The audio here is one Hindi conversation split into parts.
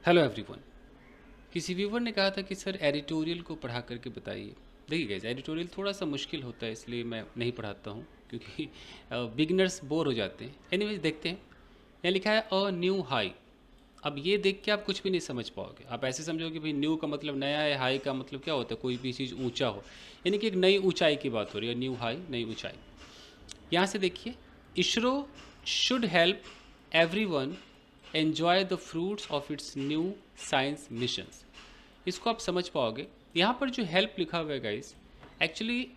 Hello everyone. किसी व्यूवर ने कहा था कि सर एडिटोरियल को पढ़ा करके बताइए। देखिए गाइस, एडिटोरियल थोड़ा सा मुश्किल होता है, इसलिए मैं नहीं पढ़ाता हूँ क्योंकि बिगनर्स बोर हो जाते हैं। एनीवेज देखते हैं। यहाँ लिखा है अ न्यू हाई। अब ये देख के आप कुछ भी नहीं समझ पाओगे। आप ऐसे समझोगे भाई न्यू का मतलब नया है, हाई का मतलब क्या होता है, कोई भी चीज़ ऊंचा हो। यानी कि एक नई ऊंचाई की बात हो रही है। न्यू हाई, नई ऊंचाई। यहाँ से देखिए, ISRO should help everyone enjoy the fruits of its new science missions. इसको आप समझ पाओगे। यहाँ पर जो हेल्प लिखा हुआ है गाइस, एक्चुअली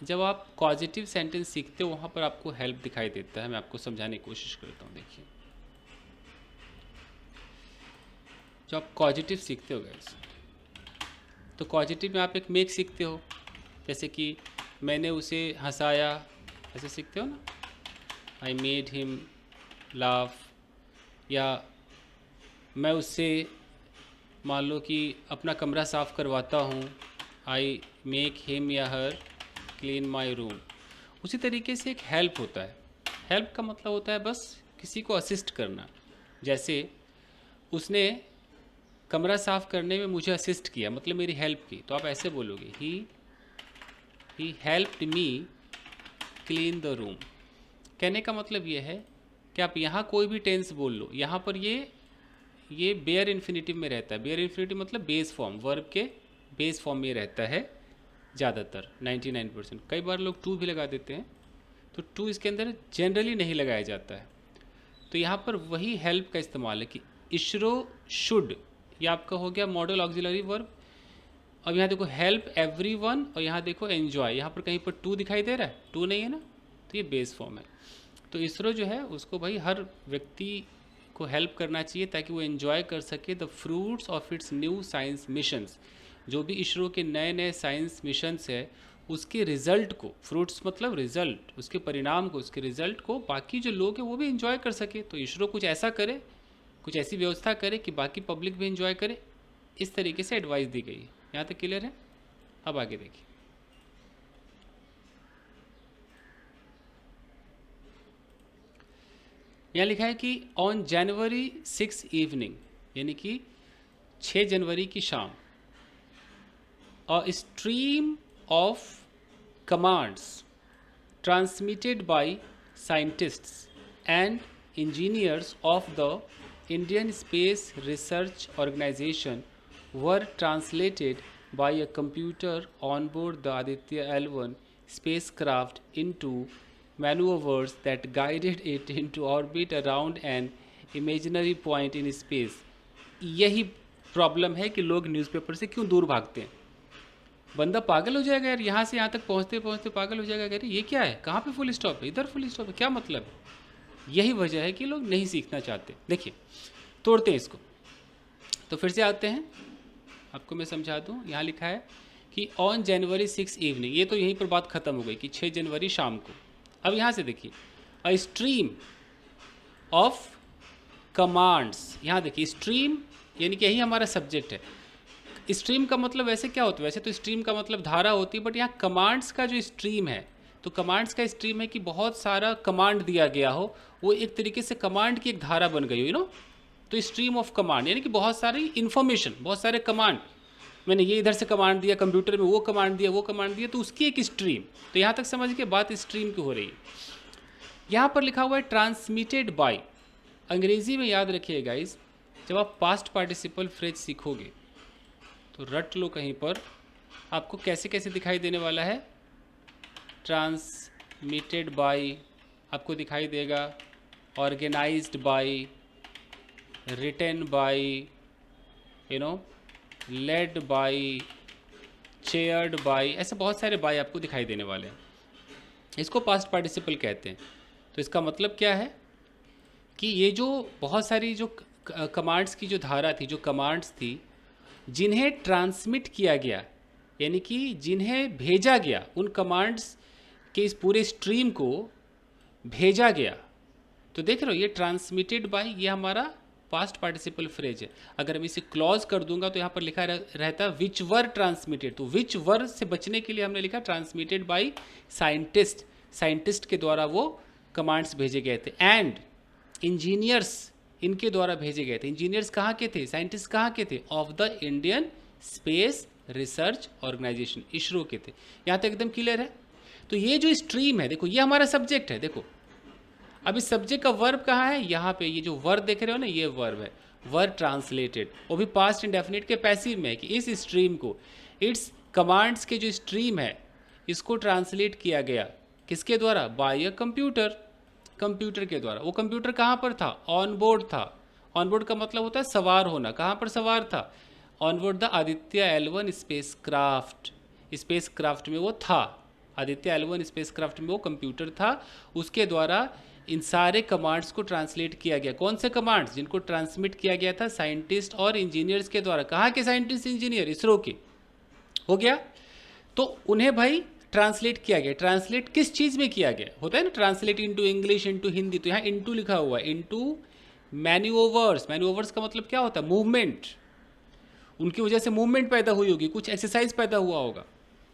जब आप पॉजिटिव सेंटेंस सीखते हो वहाँ पर आपको हेल्प दिखाई देता है। मैं आपको समझाने की कोशिश करता हूँ। देखिए, जब आप पॉजिटिव सीखते हो गाइस, तो पॉजिटिव में आप एक मेक सीखते हो। जैसे कि मैंने उसे हंसाया, ऐसे सीखते हो ना, आई मेड हिम लाफ। या मैं उससे मान लो कि अपना कमरा साफ़ करवाता हूँ, आई मेक हिम या हर क्लीन माई रूम। उसी तरीके से एक हेल्प होता है। हेल्प का मतलब होता है बस किसी को असिस्ट करना। जैसे उसने कमरा साफ़ करने में मुझे असिस्ट किया, मतलब मेरी हेल्प की, तो आप ऐसे बोलोगे he helped me clean the room. कहने का मतलब ये है कि आप यहाँ कोई भी टेंस बोल लो, यहाँ पर ये बेयर इन्फिनिटिव में रहता है। बेयर इन्फिनिटिव मतलब बेस फॉर्म, वर्ब के बेस फॉर्म में रहता है ज़्यादातर, 99%। कई बार लोग टू भी लगा देते हैं, तो टू इसके अंदर जनरली नहीं लगाया जाता है। तो यहाँ पर वही हेल्प का इस्तेमाल है कि इसरो शुड, ये आपका हो गया मॉडल ऑक्सिलरी वर्ब। अब यहाँ देखो हेल्प एवरीवन, और यहाँ देखो एन्जॉय। यहाँ पर कहीं पर टू दिखाई दे रहा है? टू नहीं है ना, तो ये बेस फॉर्म है। तो इसरो जो है उसको भाई हर व्यक्ति को हेल्प करना चाहिए ताकि वो एंजॉय कर सके the fruits of its new science missions. जो भी इसरो के नए नए साइंस मिशंस है उसके रिजल्ट को, फ्रूट्स मतलब रिजल्ट, उसके परिणाम को, उसके रिजल्ट को बाकी जो लोग हैं वो भी एंजॉय कर सके। तो इसरो कुछ ऐसा करे, कुछ ऐसी व्यवस्था करे कि बाकी पब्लिक भी एंजॉय करे। इस तरीके से एडवाइस दी गई है। यहाँ तक क्लियर है? अब आगे देखिए। यहाँ लिखा है कि ऑन जनवरी 6 इवनिंग, यानी कि 6 जनवरी की शाम, a stream of commands transmitted by scientists and engineers of the Indian Space Research Organization were translated by a computer on board the Aditya L1 spacecraft into maneuvers that guided it into orbit around an imaginary point in space। यही प्रॉब्लम है कि लोग न्यूज़पेपर से क्यों दूर भागते हैं। बंदा पागल हो जाएगा यार, यहाँ से यहाँ तक पहुँचते पहुँचते पागल हो जाएगा। अरे ये क्या है, कहाँ पे फुल स्टॉप है, इधर फुल स्टॉप है, क्या मतलब है। यही वजह है कि लोग नहीं सीखना चाहते। देखिए, तोड़ते हैं इसको। तो फिर से आते हैं, आपको मैं समझा दूँ। यहाँ लिखा है कि ऑन जनवरी 6 इवनिंग, ये तो यहीं पर बात खत्म हो गई कि 6 जनवरी शाम को। अब यहाँ से देखिए, अ स्ट्रीम ऑफ कमांड्स। यहाँ देखिए स्ट्रीम यानी कि यही हमारा सब्जेक्ट है। स्ट्रीम का मतलब वैसे क्या होता है, वैसे तो स्ट्रीम का मतलब धारा होती है, बट यहाँ कमांड्स का जो स्ट्रीम है, तो कमांड्स का स्ट्रीम है कि बहुत सारा कमांड दिया गया हो, वो एक तरीके से कमांड की एक धारा बन गई हो, यू नो। तो स्ट्रीम ऑफ कमांड यानी कि बहुत सारी इन्फॉर्मेशन, बहुत सारे कमांड, मैंने ये इधर से कमांड दिया, कंप्यूटर में वो कमांड दिया, वो कमांड दिया, तो उसकी एक स्ट्रीम। तो यहाँ तक समझ के बात स्ट्रीम की हो रही है। यहाँ पर लिखा हुआ है ट्रांसमिटेड बाय। अंग्रेजी में याद रखिए गाइस, जब आप पास्ट पार्टिसिपल फ्रेज सीखोगे तो रट लो कहीं पर, आपको कैसे कैसे दिखाई देने वाला है। ट्रांसमिटेड बाय आपको दिखाई देगा, organised by, written by, you know, led by, chaired by, ऐसे बहुत सारे बाय आपको दिखाई देने वाले हैं। इसको पास्ट पार्टिसिपल कहते हैं। तो इसका मतलब क्या है कि ये जो बहुत सारी जो कमांड्स की जो धारा थी, जो कमांड्स थी जिन्हें ट्रांसमिट किया गया, यानी कि जिन्हें भेजा गया, उन कमांड्स के इस पूरे स्ट्रीम को भेजा गया। तो देख रहे हो, ये ट्रांसमिटेड बाय, ये हमारा पास्ट पार्टिसिपल फ्रेज है। अगर मैं इसे क्लॉज कर दूंगा तो यहाँ पर लिखा रहता है विच वर ट्रांसमिटेड। तो विच वर से बचने के लिए हमने लिखा ट्रांसमिटेड बाय साइंटिस्ट, साइंटिस्ट के द्वारा वो कमांड्स भेजे गए थे। एंड इंजीनियर्स, इनके द्वारा भेजे गए थे। इंजीनियर्स कहाँ के थे, साइंटिस्ट कहाँ के थे, of the Indian Space Research Organisation, ISRO के थे। यहाँ तक एकदम क्लियर है। तो ये जो स्ट्रीम है, देखो ये हमारा सब्जेक्ट है। देखो अब इस सब्जेक्ट का वर्ब कहाँ है, यहाँ पे ये जो वर्ब देख रहे हो ना, ये वर्ब है, वर्ब ट्रांसलेटेड, वो भी पास्ट इंडेफिनिट के पैसिव में है कि इस स्ट्रीम को, इट्स कमांड्स के जो स्ट्रीम है इसको ट्रांसलेट किया गया किसके द्वारा, बाय अ कंप्यूटर, कंप्यूटर के द्वारा। वो कंप्यूटर कहाँ पर था, ऑन बोर्ड था। ऑन बोर्ड का मतलब होता है सवार होना। कहाँ पर सवार था, on board the Aditya L1 space craft, space craft में वो था। आदित्य L1 स्पेस क्राफ्ट में वो कंप्यूटर था, उसके द्वारा इन सारे कमांड्स को ट्रांसलेट किया गया। कौन से कमांड्स, जिनको ट्रांसमिट किया गया था साइंटिस्ट और इंजीनियर्स के द्वारा। कहाँ के साइंटिस्ट इंजीनियर, इसरो के। हो गया, तो उन्हें भाई ट्रांसलेट किया गया। ट्रांसलेट किस चीज़ में किया गया, होता है ना translate into English, into Hindi, तो यहाँ इनटू लिखा हुआ है, इनटू मैन्यूवर्स। मैन्यूवर्स का मतलब क्या होता है, मूवमेंट। उनकी वजह से मूवमेंट पैदा हुई होगी, कुछ एक्सरसाइज पैदा हुआ होगा,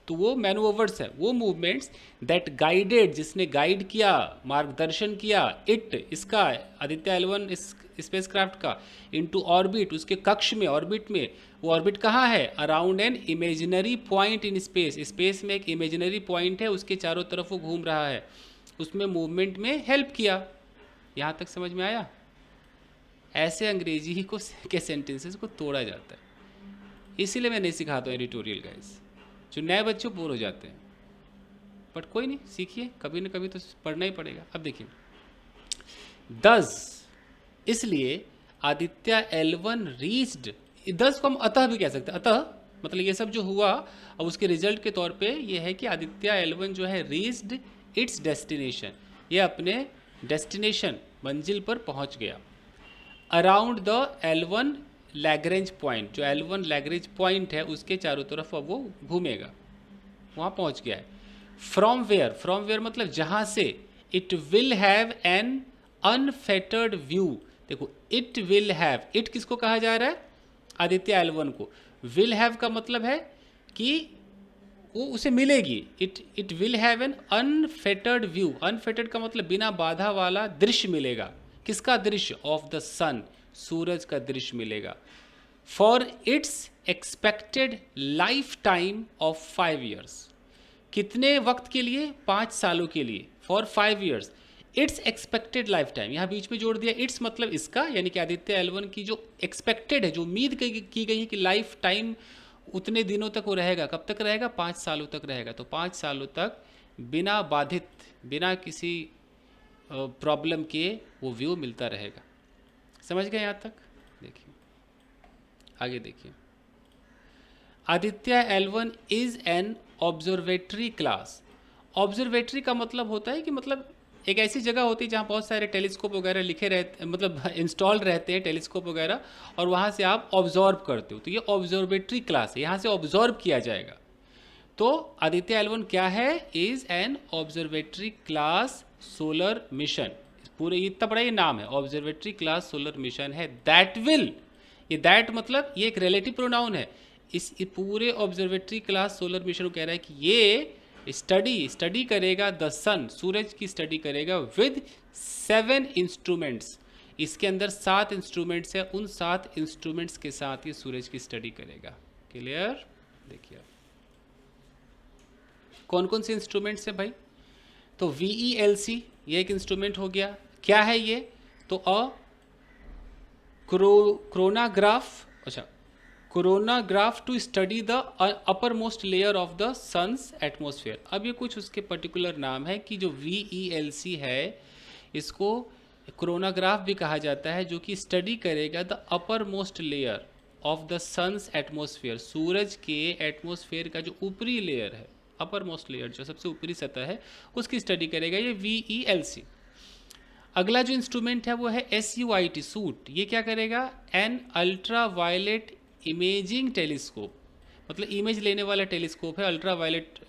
तो वो मैनूवर्स है। वो मूवमेंट्स दैट गाइडेड, जिसने गाइड किया, मार्गदर्शन किया, इट, इसका, आदित्य L1 स्पेस क्राफ्ट का, इनटू ऑर्बिट, उसके कक्ष में, ऑर्बिट में। वो ऑर्बिट कहाँ है, around an imaginary point in space, space में एक इमेजिनरी पॉइंट है, उसके चारों तरफ वो घूम रहा है, उसमें मूवमेंट में हेल्प किया। यहाँ तक समझ में आया। ऐसे अंग्रेजी को के सेंटेंसेस को तोड़ा जाता है, इसीलिए मैं नहीं सिखाता हूँ एडिटोरियल गाइस, जो नए बच्चे बोर हो जाते हैं। बट कोई नहीं, सीखिए, कभी ना कभी तो पढ़ना ही पड़ेगा। अब देखिए, दस, इसलिए आदित्य L1 रीच्ड, दस को हम अतः भी कह सकते हैं। अतः मतलब ये सब जो हुआ, अब उसके रिजल्ट के तौर पे ये है कि आदित्य L1 जो है रीच्ड इट्स डेस्टिनेशन, ये अपने डेस्टिनेशन, मंजिल पर पहुंच गया। Around the L1 Lagrange point, जो L1 लैग्रेंज पॉइंट है उसके चारों तरफ अब वो घूमेगा, वहाँ पहुँच गया है। फ्रॉम वेयर, फ्रॉम वेयर मतलब जहाँ से, it will have an unfettered view. देखो इट विल हैव, इट किसको कहा जा रहा है, आदित्य L1 को। विल हैव का मतलब है कि वो उसे मिलेगी, it will have an unfettered view. Unfettered का मतलब बिना बाधा वाला दृश्य मिलेगा। किसका दृश्य, ऑफ द सन, सूरज का दृश्य मिलेगा। For its expected life time of 5 years, कितने वक्त के लिए, 5 सालों के लिए, for 5 years। It's expected life time, यहाँ बीच में जोड़ दिया इट्स, मतलब इसका, यानी कि आदित्य L1 की जो एक्सपेक्टेड है, जो उम्मीद की गई है कि लाइफ टाइम उतने दिनों तक वो रहेगा। कब तक रहेगा, 5 सालों तक रहेगा। तो 5 सालों तक बिना बाधित, बिना किसी प्रॉब्लम के वो व्यू मिलता रहेगा। समझ गए यहाँ तक। देखिए आगे देखिए, Aditya L1 is an observatory class. Observatory का मतलब होता है कि मतलब एक ऐसी जगह होती है जहाँ बहुत सारे टेलीस्कोप वगैरह लिखे रहते, मतलब इंस्टॉल रहते हैं टेलीस्कोप वगैरह, और वहाँ से आप ऑब्जॉर्व करते हो। तो ये ऑब्जर्वेटरी क्लास है, यहाँ से ऑब्जॉर्व किया जाएगा। तो आदित्य L1 क्या है, is an observatory class solar mission. पूरे इतना बड़ा ये नाम है, ऑब्जर्वेटरी क्लास सोलर मिशन है। दैट विल, ये दैट मतलब ये एक रिलेटिव प्रोनाउन है। इस पूरे ऑब्जर्वेटरी क्लास सोलर मिशन को कह रहा है कि ये स्टडी करेगा द सन, सूरज की स्टडी करेगा, विद 7 इंस्ट्रूमेंट्स। इसके अंदर 7 इंस्ट्रूमेंट्स है, उन 7 इंस्ट्रूमेंट्स के साथ ये सूरज की स्टडी करेगा। क्लियर। देखिए कौन कौन से इंस्ट्रूमेंट्स हैं भाई, तो VELC ये एक इंस्ट्रूमेंट हो गया। क्या है ये, तो क्रोनाग्राफ, अच्छा coronagraph to study the uppermost layer of the sun's atmosphere. अब ये कुछ उसके पर्टिकुलर नाम है कि जो VELC है इसको कोरोनाग्राफ भी कहा जाता है, जो कि स्टडी करेगा the uppermost layer of the sun's atmosphere, सूरज के एटमोसफेयर का जो ऊपरी लेयर है, अपर मोस्ट लेयर जो सबसे ऊपरी सतह है, उसकी स्टडी करेगा ये VELC। अगला जो इंस्ट्रूमेंट है वो है SUIT, सूट। ये क्या करेगा, an ultraviolet imaging telescope, मतलब इमेज लेने वाला टेलीस्कोप है, अल्ट्रा वायलेट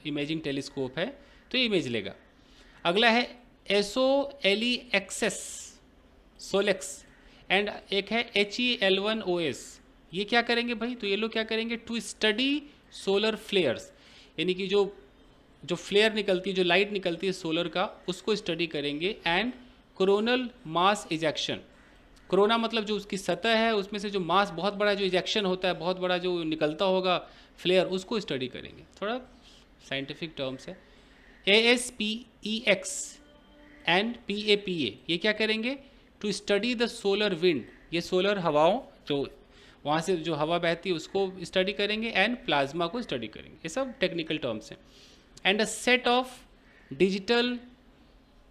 इमेजिंग टेलीस्कोप है, तो ये इमेज लेगा। अगला है SOLEXS, सोलेक्स, एंड एक है HEL1OS। ये क्या करेंगे भाई, तो ये लोग क्या करेंगे, टू स्टडी सोलर फ्लेयर्स, यानी कि जो फ्लेयर निकलती है, जो लाइट निकलती है सोलर का, उसको स्टडी करेंगे। And coronal mass ejection, corona मतलब जो उसकी सतह है उसमें से जो मास बहुत बड़ा जो इजेक्शन होता है, बहुत बड़ा जो निकलता होगा फ्लेयर, उसको स्टडी करेंगे। थोड़ा साइंटिफिक टर्म्स है। ASPEX एंड PAPA ये क्या करेंगे? To study the solar wind, ये सोलर हवाओं जो वहाँ से जो हवा बहती है उसको स्टडी करेंगे, एंड प्लाज्मा को स्टडी करेंगे। ये सब टेक्निकल टर्म्स हैं। And a set of digital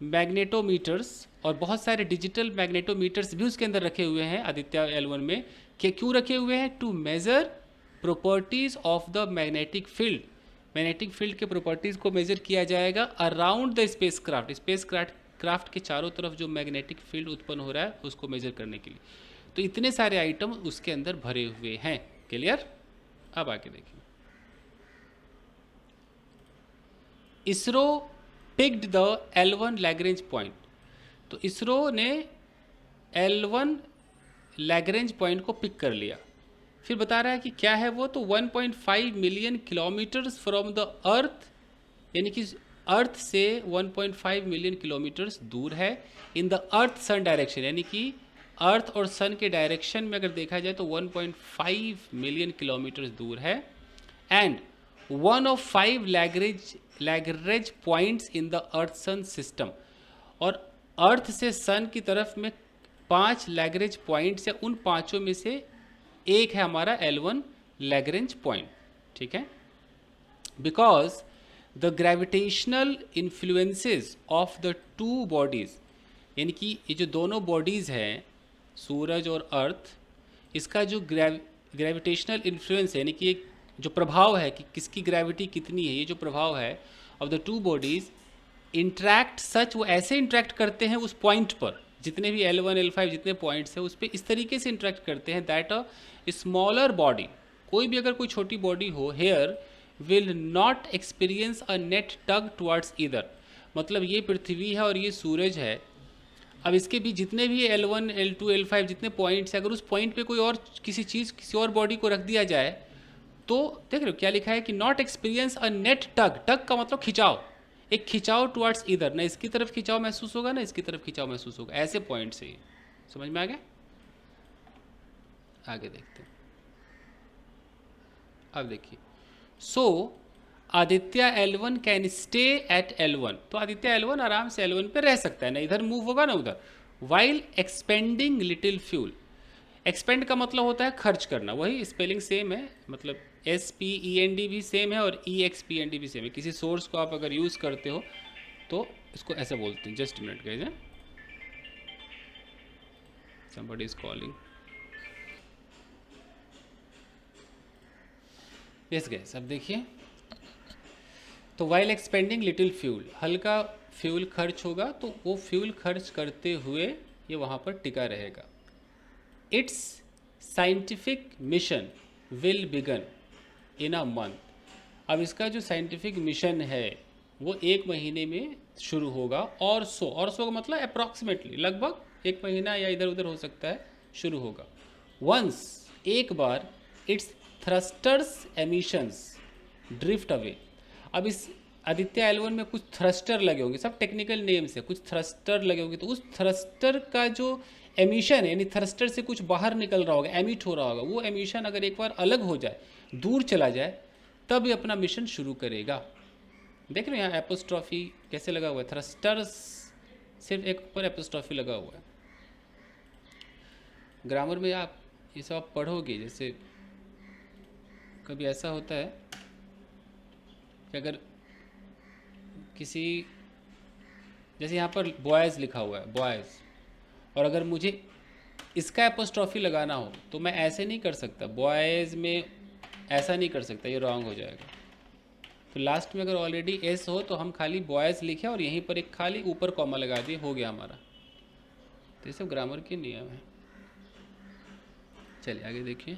magnetometers, और बहुत सारे डिजिटल मैग्नेटोमीटर्स भी उसके अंदर रखे हुए हैं आदित्य L1 में। कि क्यों रखे हुए हैं? To measure properties of the magnetic field, magnetic field के प्रॉपर्टीज़ को मेज़र किया जाएगा around the spacecraft, spacecraft के चारों तरफ जो मैग्नेटिक फील्ड उत्पन्न हो रहा है उसको मेज़र करने के लिए। तो इतने सारे आइटम उसके अंदर भरे हुए हैं। क्लियर? अब आगे देखिए, ISRO picked the L1 Lagrange point. तो इसरो ने L1 लैग्रेंज पॉइंट को पिक कर लिया। फिर बता रहा है कि क्या है वो, तो 1.5 million kilometres from the earth, यानी कि अर्थ से 1.5 मिलियन किलोमीटर्स दूर है। इन द अर्थ सन डायरेक्शन, यानी कि अर्थ और सन के डायरेक्शन में अगर देखा जाए तो 1.5 मिलियन किलोमीटर्स दूर है। And one of 5 Lagrange points in the earth sun system, और अर्थ से सन की तरफ में 5 लैग्रेंज पॉइंट्स है, उन पांचों में से एक है हमारा L1 लैग्रेंज पॉइंट। ठीक है? Because the gravitational influences of the two bodies, यानी कि ये जो दोनों बॉडीज़ हैं सूरज और अर्थ, इसका जो ग्रेविटेशनल इन्फ्लुएंस है, यानी कि एक जो प्रभाव है कि किसकी ग्रेविटी कितनी है, ये जो प्रभाव है of the two bodies interact such, वो ऐसे इंट्रैक्ट करते हैं उस पॉइंट पर, जितने भी L1 L5 जितने पॉइंट्स हैं उस पर इस तरीके से इंट्रैक्ट करते हैं दैट अ स्मॉलर बॉडी, कोई भी अगर कोई छोटी बॉडी हो, here will not experience a net tug towards either. मतलब ये पृथ्वी है और ये सूरज है, अब इसके भी जितने भी L1 L2 L5 जितने पॉइंट्स हैं, अगर उस पॉइंट पे कोई और किसी चीज़ किसी और बॉडी को रख दिया जाए तो देख रहे हो क्या लिखा है कि नॉट एक्सपीरियंस अ नेट टग, टग का मतलब खिंचाव, एक खिंचाव टुवर्ड्स इधर, ना इसकी तरफ खिंचाव महसूस होगा ना इसकी तरफ खिंचाव महसूस होगा, ऐसे पॉइंट से। समझ में आ गया? आगे देखते हैं। अब देखिए, so Aditya L1 can stay at L1, तो आदित्य L1 आराम से L1 पे रह सकता है, ना इधर मूव होगा ना उधर। While expanding little fuel, expand का मतलब होता है खर्च करना, वही स्पेलिंग सेम है, मतलब SPEND भी सेम है और EXPEND भी सेम है। किसी सोर्स को आप अगर यूज़ करते हो तो इसको ऐसा बोलते हैं। Just minute guys, somebody is calling। Yes guys, अब देखिए, तो वाइल एक्सपेंडिंग लिटिल फ्यूल, हल्का फ्यूल खर्च होगा तो वो फ्यूल खर्च करते हुए ये वहाँ पर टिका रहेगा। It's scientific mission will begin in a month, अब इसका जो साइंटिफिक मिशन है वो 1 महीने में शुरू होगा। और सो का मतलब अप्रॉक्सीमेटली, लगभग 1 महीना या इधर उधर हो सकता है, शुरू होगा। वंस, एक बार, its thrusters emissions drift away, अब इस आदित्य L1 में कुछ थ्रस्टर लगे होंगे, सब टेक्निकल नेम्स है, कुछ थ्रस्टर लगे होंगे, तो उस थ्रस्टर का जो एमिशन है, यानी थ्रस्टर से कुछ बाहर निकल रहा होगा, एमिट हो रहा होगा, वो एमिशन अगर एक बार अलग हो जाए, दूर चला जाए, तब ये अपना मिशन शुरू करेगा। देख रहे हैं यहाँ एपोस्ट्रॉफी कैसे लगा हुआ है, थ्रस्टर्स सिर्फ एक ऊपर एपोस्ट्रॉफी लगा हुआ है। ग्रामर में आप ये सब आप पढ़ोगे, जैसे कभी ऐसा होता है कि अगर किसी, जैसे यहाँ पर बॉयज़ लिखा हुआ है, बॉयज़, और अगर मुझे इसका एपोस्ट्रॉफी लगाना हो तो मैं ऐसे नहीं कर सकता, बॉयज़ में ऐसा नहीं कर सकता, ये रॉन्ग हो जाएगा। तो लास्ट में अगर ऑलरेडी एस हो तो हम खाली बॉयज़ लिखे और यहीं पर एक खाली ऊपर कॉमा लगा दिए, हो गया हमारा। तो ये सब ग्रामर के नियम है। चलिए आगे देखिए।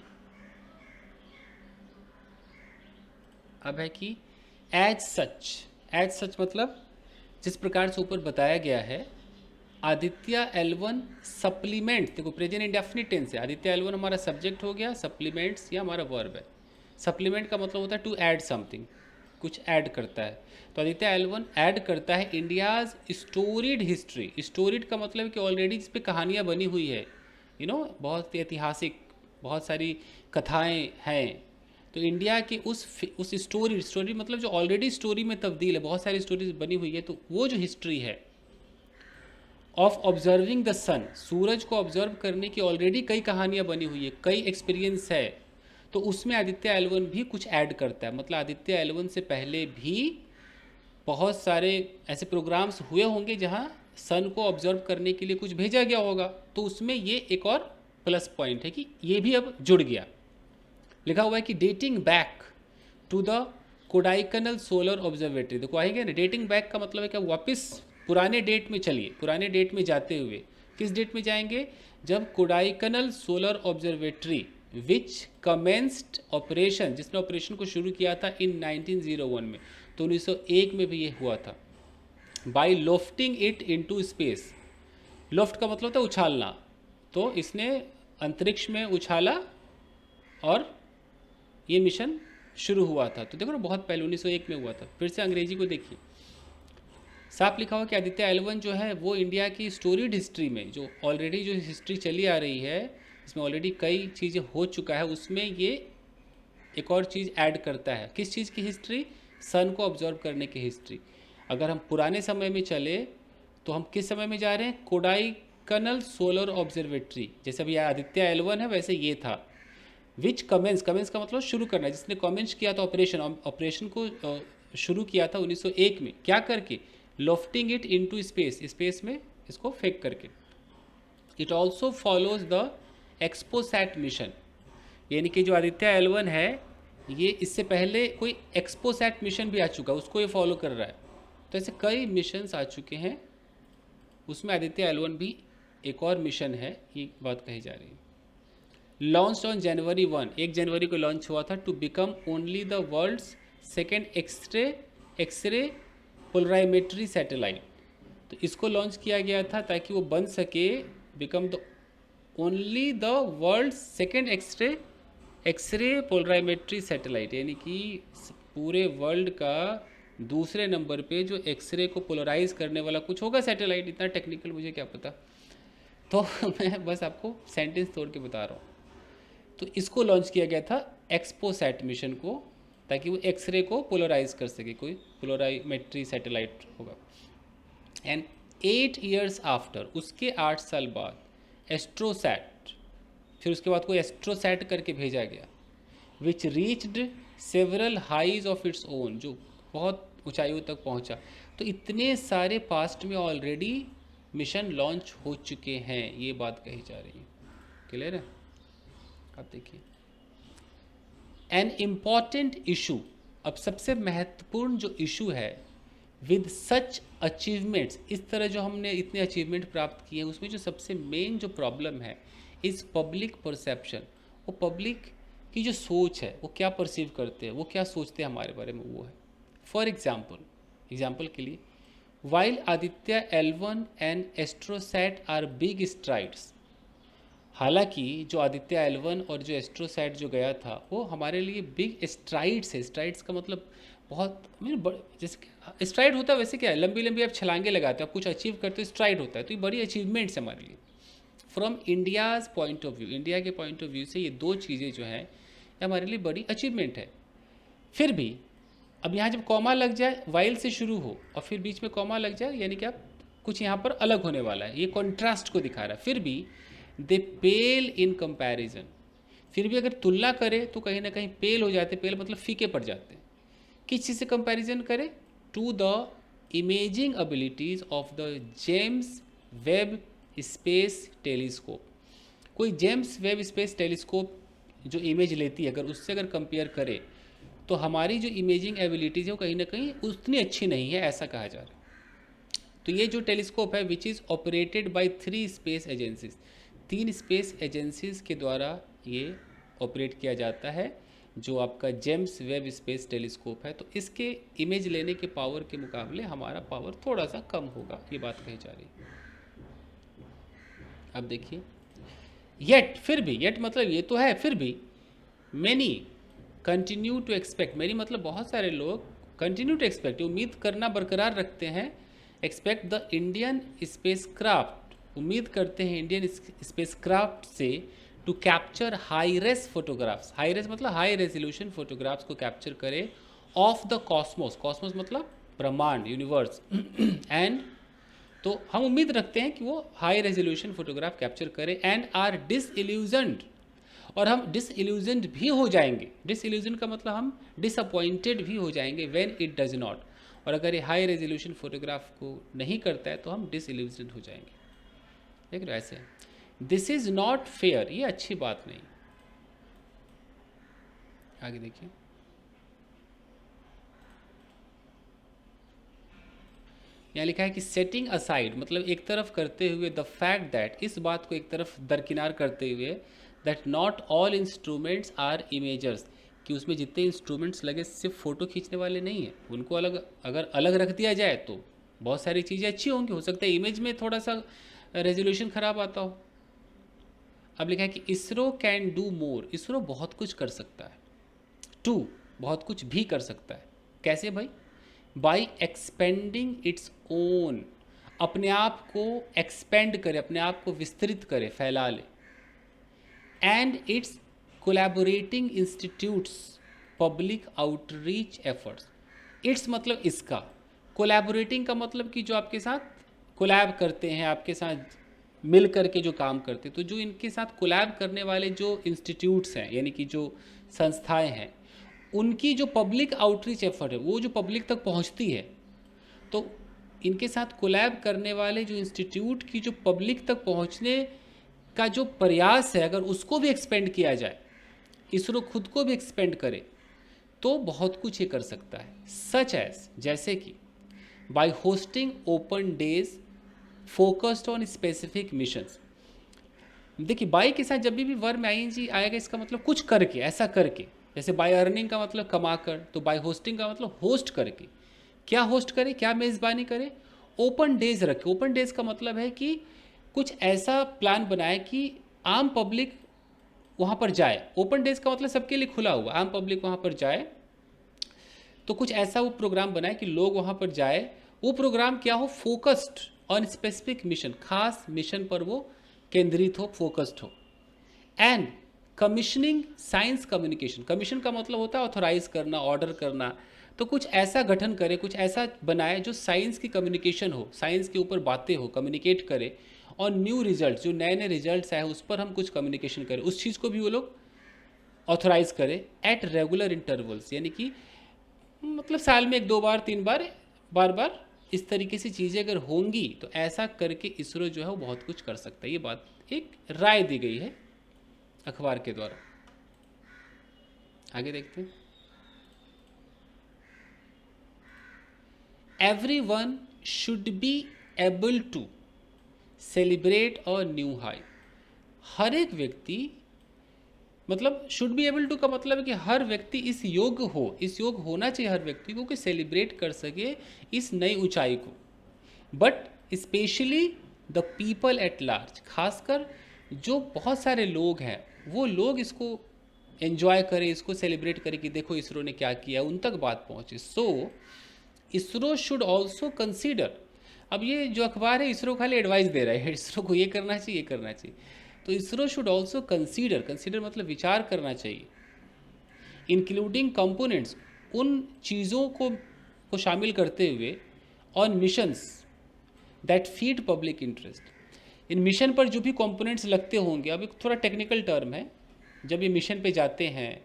अब है कि एज सच मतलब जिस प्रकार से ऊपर बताया गया है, आदित्य L1 सप्लीमेंट, देखो प्रेजेंट इंडेफिनिट टेंस है, आदित्य L1 हमारा सब्जेक्ट हो गया, सप्लीमेंट्स ये हमारा वर्ब है। सप्लीमेंट का मतलब होता है टू ऐड समथिंग, कुछ ऐड करता है, तो आदित्य L1 ऐड करता है इंडियाज़ स्टोरीड हिस्ट्री। स्टोरीड का मतलब कि ऑलरेडी जिस पे कहानियाँ बनी हुई है, बहुत ऐतिहासिक, बहुत सारी कथाएं हैं। तो इंडिया की उस स्टोरी मतलब जो ऑलरेडी स्टोरी में तब्दील है, बहुत सारी स्टोरीज बनी हुई है, तो वो जो हिस्ट्री है ऑफ ऑब्जर्विंग द सन, सूरज को ऑब्जर्व करने की ऑलरेडी कई कहानियां बनी हुई है, कई एक्सपीरियंस है। तो उसमें आदित्य एल1 भी कुछ ऐड करता है। मतलब आदित्य एल1 से पहले भी बहुत सारे ऐसे प्रोग्राम्स हुए होंगे जहां सन को ऑब्जर्व करने के लिए कुछ भेजा गया होगा, तो उसमें ये एक और प्लस पॉइंट है कि ये भी अब जुड़ गया। लिखा हुआ है कि dating back to the Kodaikanal solar observatory. देखो आएंगे ना, डेटिंग बैक का मतलब है कि वापस पुराने डेट में चलिए, पुराने डेट में जाते हुए किस डेट में जाएंगे, जब कोडाइकनल सोलर ऑब्जर्वेटरी विच कमेंस्ड ऑपरेशन, जिसने ऑपरेशन को शुरू किया था इन 1901 में, तो 1901 में भी ये हुआ था, by lofting it into space. Loft का मतलब था उछालना, तो इसने अंतरिक्ष में उछाला और ये मिशन शुरू हुआ था। तो देखो ना, बहुत पहले 1901 में हुआ था। फिर से अंग्रेजी को देखिए, साफ लिखा हुआ कि आदित्य एल1 जो है वो इंडिया की स्टोरीड हिस्ट्री में, जो ऑलरेडी जो हिस्ट्री चली आ रही है, इसमें ऑलरेडी कई चीज़ें हो चुका है, उसमें ये एक और चीज़ ऐड करता है। किस चीज़ की हिस्ट्री? सन को ऑब्जर्व करने की हिस्ट्री। अगर हम पुराने समय में चले तो हम किस समय में जा रहे हैं? कोडाइकनल सोलर ऑब्जर्वेटरी, जैसे अभी आदित्य एल1 है वैसे ये था। विच कमेंस का मतलब शुरू करना, जिसने कमेंस किया था ऑपरेशन को शुरू किया था 1901 में, क्या करके? लॉफ्टिंग इट इनटू स्पेस में इसको फेंक करके। It also follows the XPoSat mission, यानी कि जो आदित्य एल1 है ये इससे पहले कोई एक्सपोसैट मिशन भी आ चुका है, उसको ये फॉलो कर रहा है। तो ऐसे कई मिशंस आ चुके हैं, उसमें आदित्य एल1 भी एक और मिशन है, ये बात कही जा रही है। लॉन्च ऑन जनवरी 1, 1 जनवरी को लॉन्च हुआ था, to become only the world's second X ray polarimetry satellite. तो इसको लॉन्च किया गया था ताकि वो बन सके become the only the world second X ray polarimetry satellite, यानी कि पूरे वर्ल्ड का दूसरे नंबर पे जो एक्सरे को पोलराइज करने वाला कुछ होगा सैटेलाइट। इतना टेक्निकल मुझे क्या पता, तो मैं बस आपको सेंटेंस तोड़ के बता रहा हूँ। तो इसको लॉन्च किया गया था एक्सपोसैट मिशन को, ताकि वो एक्सरे को पोलराइज कर सके, कोई पोलराइमेट्री सैटेलाइट होगा। एंड 8 years आफ्टर, उसके 8 साल बाद एस्ट्रोसैट, फिर उसके बाद कोई एस्ट्रोसैट करके भेजा गया, which reached several highs of its own, जो बहुत ऊंचाइयों तक पहुंचा। तो इतने सारे पास्ट में ऑलरेडी मिशन लॉन्च हो चुके हैं, ये बात कही जा रही है। क्लियर है? आप देखिए, एन इम्पॉर्टेंट इशू, अब सबसे महत्वपूर्ण जो इशू है विद सच अचीवमेंट्स, इस तरह जो हमने इतने अचीवमेंट प्राप्त किए हैं, उसमें जो सबसे मेन जो प्रॉब्लम है इज़ पब्लिक परसेप्शन। वो पब्लिक की जो सोच है, वो क्या परसीव करते हैं, वो क्या सोचते हैं हमारे बारे में, वो है। फॉर एग्जाम्पल के लिए, while Aditya L one and AstroSat are big strides, हालांकि जो आदित्य एल1 और जो एस्ट्रोसैट जो गया था वो हमारे लिए बिग स्ट्राइड्स है। स्ट्राइड्स का मतलब बहुत, जैसे स्ट्राइड होता है वैसे क्या है, लंबी लंबी आप छलांगे लगाते हो, आप कुछ अचीव करते हो, स्ट्राइड होता है। तो ये बड़ी अचीवमेंट्स है हमारे लिए from India's point of view. India के पॉइंट ऑफ व्यू से ये दो चीज़ें जो हैं ये हमारे लिए बड़ी अचीवमेंट है। फिर भी अब यहाँ जब कॉमा लग जाए, वाइल से शुरू हो और फिर बीच में कॉमा लग जाए, यानी कि आप कुछ यहाँ पर अलग होने वाला है, ये कॉन्ट्रास्ट को दिखा रहा है। फिर भी दे पेल इन कंपैरिजन, फिर भी अगर तुलना करें तो कहीं ना कहीं पेल हो जाते। पेल मतलब फीके पड़ जाते हैं। किस चीज़ से कंपैरिजन करें? To the imaging abilities of the James Webb space telescope. कोई जेम्स वेब स्पेस टेलीस्कोप जो इमेज लेती है, अगर उससे अगर कंपेयर करें तो हमारी जो इमेजिंग एबिलिटीज़ है वो कहीं ना कहीं उतनी अच्छी नहीं है, ऐसा कहा जा रहा है। तो ये जो टेलीस्कोप है which is operated by 3 space agencies, 3 space agencies के द्वारा ये ऑपरेट किया जाता है, जो आपका जेम्स वेब स्पेस टेलीस्कोप है। तो इसके इमेज लेने के पावर के मुकाबले हमारा पावर थोड़ा सा कम होगा, ये बात कही जा रही है। अब देखिए, येट, फिर भी, येट मतलब ये तो है, फिर भी many continue to expect, many मतलब बहुत सारे लोग कंटिन्यू टू एक्सपेक्ट, उम्मीद करना बरकरार रखते हैं, expect the Indian spacecraft उम्मीद करते हैं इंडियन स्पेसक्राफ्ट से to capture high res photographs, high res मतलब हाई रेजोल्यूशन फोटोग्राफ्स को कैप्चर करे ऑफ द कॉस्मोस, कॉस्मोस मतलब ब्रह्मांड, यूनिवर्स एंड तो हम उम्मीद रखते हैं कि वो हाई रेजोल्यूशन फोटोग्राफ कैप्चर करे एंड आर डिसइल्यूजन्ड, और हम डिसइल्यूजन्ड भी हो जाएंगे। डिसइल्यूजन का मतलब हम डिसअपॉइंटेड भी हो जाएंगे व्हेन इट डज नॉट, और अगर ये हाई रेजोल्यूशन फोटोग्राफ को नहीं करता है तो हम डिसइल्यूजन्ड हो जाएंगे। देख रहे हो ऐसे, दिस इज नॉट फेयर, ये अच्छी बात नहीं। आगे देखिए, यहाँ लिखा है कि सेटिंग असाइड मतलब एक तरफ करते हुए, द फैक्ट दैट, इस बात को एक तरफ दरकिनार करते हुए, that not all instruments are imagers, कि उसमें जितने इंस्ट्रूमेंट्स लगे सिर्फ फ़ोटो खींचने वाले नहीं हैं, उनको अलग अगर अलग रख दिया जाए तो बहुत सारी चीज़ें अच्छी होंगी, हो सकता है इमेज में थोड़ा सा रेजोल्यूशन ख़राब आता हो। अब लिखा है कि ISRO can do more, ISRO बहुत कुछ कर सकता है, टू बहुत कुछ भी कर सकता है। कैसे भाई? बाई एक्सपेंडिंग इट्स ओन, अपने आप को एक्सपेंड करे, अपने आप को विस्तृत करे, फैला ले, and it's collaborating institutes public outreach efforts, it's मतलब इसका, कोलैबोरेटिंग का मतलब कि जो आपके साथ कोलैब करते हैं, आपके साथ मिल करके जो काम करते हैं, तो जो इनके साथ कोलैब करने वाले जो इंस्टीट्यूट्स हैं यानी कि जो संस्थाएं हैं, उनकी जो पब्लिक आउटरीच एफर्ट है, वो जो पब्लिक तक पहुंचती है, तो इनके साथ कोलैब करने वाले जो इंस्टीट्यूट की जो पब्लिक तक पहुंचने का जो प्रयास है, अगर उसको भी एक्सपेंड किया जाए, इसरो खुद को भी एक्सपेंड करे, तो बहुत कुछ ये कर सकता है। सच एज, जैसे कि by hosting open days focused on specific missions. देखिए बाय के साथ जब भी वर्ब में आईएनजी आएगा, इसका मतलब कुछ करके, ऐसा करके, जैसे बाय अर्निंग का मतलब कमा कर, तो बाय होस्टिंग का मतलब होस्ट करके। क्या होस्ट करे, क्या मेज़बानी करे? ओपन डेज रखे। ओपन डेज का मतलब है कि कुछ ऐसा प्लान बनाए कि आम पब्लिक वहाँ पर जाए। ओपन डेज का मतलब सबके लिए खुला हुआ, आम पब्लिक वहाँ पर जाए, तो कुछ ऐसा वो प्रोग्राम बनाए कि लोग वहाँ पर जाए। वो प्रोग्राम क्या हो? फोकस्ड ऑन स्पेसिफिक मिशन, खास मिशन पर वो केंद्रित हो, फोकस्ड हो। And commissioning science communication, commission का मतलब होता है ऑथोराइज करना, ऑर्डर करना, तो कुछ ऐसा गठन करे, कुछ ऐसा बनाए जो साइंस की कम्युनिकेशन हो, साइंस के ऊपर बातें हो, कम्युनिकेट करे, और न्यू रिजल्ट, जो नए नए रिजल्ट्स आए उस पर हम कुछ कम्युनिकेशन करें, उस चीज़ को भी वो लोग ऑथोराइज करें एट रेगुलर इंटरवल्स, यानी कि मतलब साल में 1-2 बार 3 बार, बार बार इस तरीके से चीज़ें अगर होंगी तो ऐसा करके इसरो जो है वो बहुत कुछ कर सकता है। ये बात एक राय दी गई है अखबार के द्वारा। आगे देखते हैं। Everyone should be able to celebrate a new high, हर एक व्यक्ति, मतलब शुड बी एबल टू का मतलब है कि हर व्यक्ति इस योग्य हो, इस योग्य होना चाहिए हर व्यक्ति को कि सेलिब्रेट कर सके इस नई ऊंचाई को। But specially the people at large, खासकर जो बहुत सारे लोग हैं, वो लोग इसको एंजॉय करें, इसको सेलिब्रेट करें कि देखो इसरो ने क्या किया, उन तक बात पहुंचे। सो इसरो शुड ऑल्सो कंसीडर, अब ये जो अखबार है इसरो खाली एडवाइस दे रहा है, इसरो को ये करना चाहिए, ये करना चाहिए, तो ISRO should also consider, consider मतलब विचार करना चाहिए, इंक्लूडिंग कंपोनेंट्स, उन चीज़ों को शामिल करते हुए, on missions that feed public interest, in mission पर जो भी कंपोनेंट्स लगते होंगे, अब एक थोड़ा टेक्निकल टर्म है, जब ये मिशन पे जाते हैं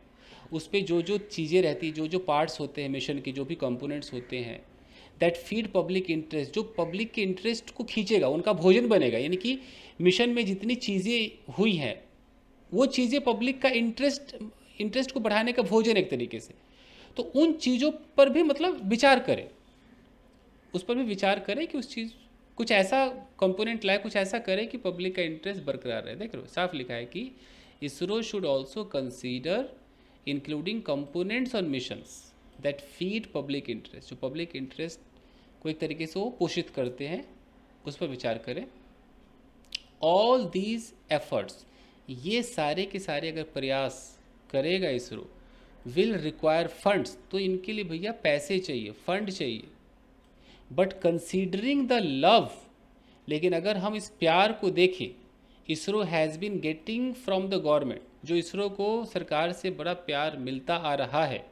उस पर जो जो चीज़ें रहती, जो जो पार्ट्स होते हैं मिशन के, जो भी कंपोनेंट्स होते हैं, दैट फीड पब्लिक इंटरेस्ट, जो पब्लिक के इंटरेस्ट को खींचेगा, उनका भोजन बनेगा, यानी कि मिशन में जितनी चीज़ें हुई हैं वो चीज़ें पब्लिक का इंटरेस्ट को बढ़ाने का भोजन एक तरीके से, तो उन चीज़ों पर भी मतलब विचार करें, उस पर भी विचार करें कि उस चीज़ कुछ ऐसा कंपोनेंट लाए, कुछ ऐसा करे कि पब्लिक का इंटरेस्ट बरकरार रहे। देख रहे हो साफ लिखा है कि ISRO should also consider including components on missions that feed public interest, जो पब्लिक इंटरेस्ट को एक तरीके से वो पोषित करते हैं, उस पर विचार करें। ऑल दीज एफर्ट्स, ये सारे के सारे अगर प्रयास करेगा इसरो, विल रिक्वायर फंड्स, तो इनके लिए भैया पैसे चाहिए, फंड चाहिए। बट कंसीडरिंग द लव लेकिन अगर हम इस प्यार को देखें, ISRO has been getting from the government, जो इसरो को सरकार से बड़ा प्यार मिलता आ रहा है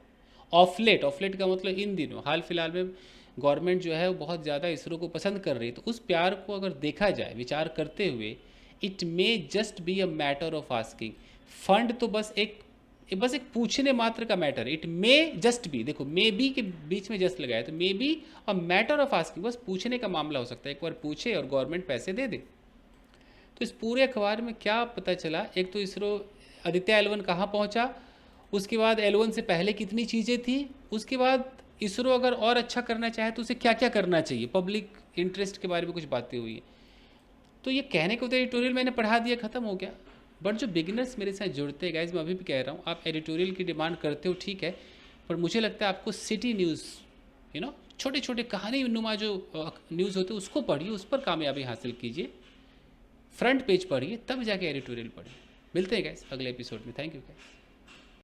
ऑफलेट। ऑफलेट का मतलब इन दिनों, हाल फिलहाल में गवर्नमेंट जो है वो बहुत ज़्यादा इसरो को पसंद कर रही है। तो उस प्यार को अगर देखा जाए विचार करते हुए, it may just be a matter of asking. Fund तो बस एक पूछने मात्र का matter. It may just be, देखो मे बी के बीच में जस्ट लगाया, तो may be a matter of asking, बस पूछने का मामला हो सकता है। एक बार पूछे और गवर्नमेंट पैसे दे दे। तो इस पूरे अखबार में क्या पता चला, एक तो इसरो आदित्य L1 कहाँ पहुँचा, उसके बाद L1 से पहले कितनी चीज़ें थी, उसके बाद इसरो अगर और अच्छा करना चाहे तो उसे क्या क्या करना चाहिए, पब्लिक इंटरेस्ट के बारे में कुछ बातें हुई हैं। तो ये कहने को तो एडिटोरियल मैंने पढ़ा दिया, ख़त्म हो गया। बट जो बिगिनर्स मेरे साथ जुड़ते हैं गाइज, मैं अभी भी कह रहा हूँ, आप एडिटोरियल की डिमांड करते हो ठीक है, पर मुझे लगता है आपको सिटी न्यूज़, छोटे छोटे कहानी नुमा जो न्यूज़ होते हैं उसको पढ़िए, उस पर कामयाबी हासिल कीजिए, फ्रंट पेज पढ़िए, तब जाके एडिटोरियल पढ़िए। मिलते हैं गाइज अगले एपिसोड में। Thank you guys.